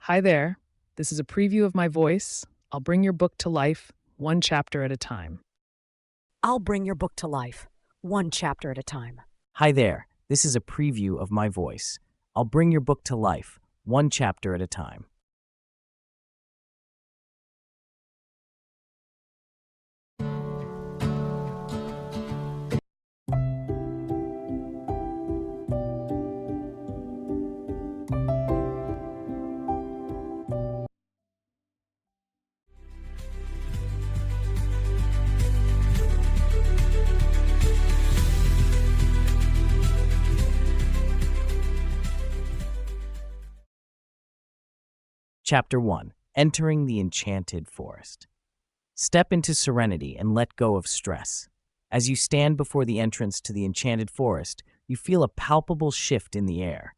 Hi there. This is a preview of my voice. I'll bring your book to life, one chapter at a time. I'll bring your book to life, one chapter at a time. Hi there, this is a preview of my voice. I'll bring your book to life, one chapter at a time. Chapter 1. Entering the Enchanted Forest. Step into serenity and let go of stress. As you stand before the entrance to the Enchanted Forest, you feel a palpable shift in the air.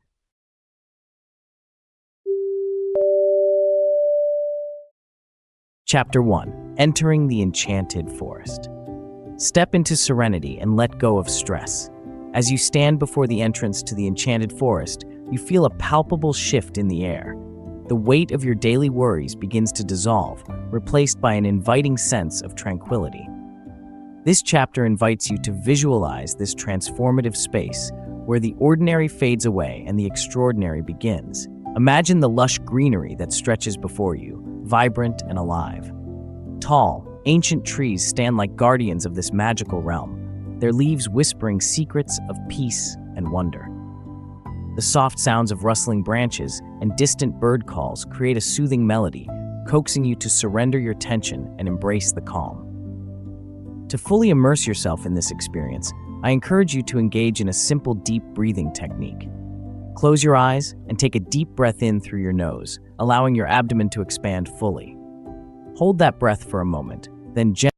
Chapter 1. Entering the Enchanted Forest. Step into serenity and let go of stress. As you stand before the entrance to the Enchanted Forest, you feel a palpable shift in the air. The weight of your daily worries begins to dissolve, replaced by an inviting sense of tranquility. This chapter invites you to visualize this transformative space where the ordinary fades away and the extraordinary begins. Imagine the lush greenery that stretches before you, vibrant and alive. Tall, ancient trees stand like guardians of this magical realm, their leaves whispering secrets of peace and wonder. The soft sounds of rustling branches and distant bird calls create a soothing melody, coaxing you to surrender your tension and embrace the calm. To fully immerse yourself in this experience, I encourage you to engage in a simple deep breathing technique. Close your eyes and take a deep breath in through your nose, allowing your abdomen to expand fully. Hold that breath for a moment, then gently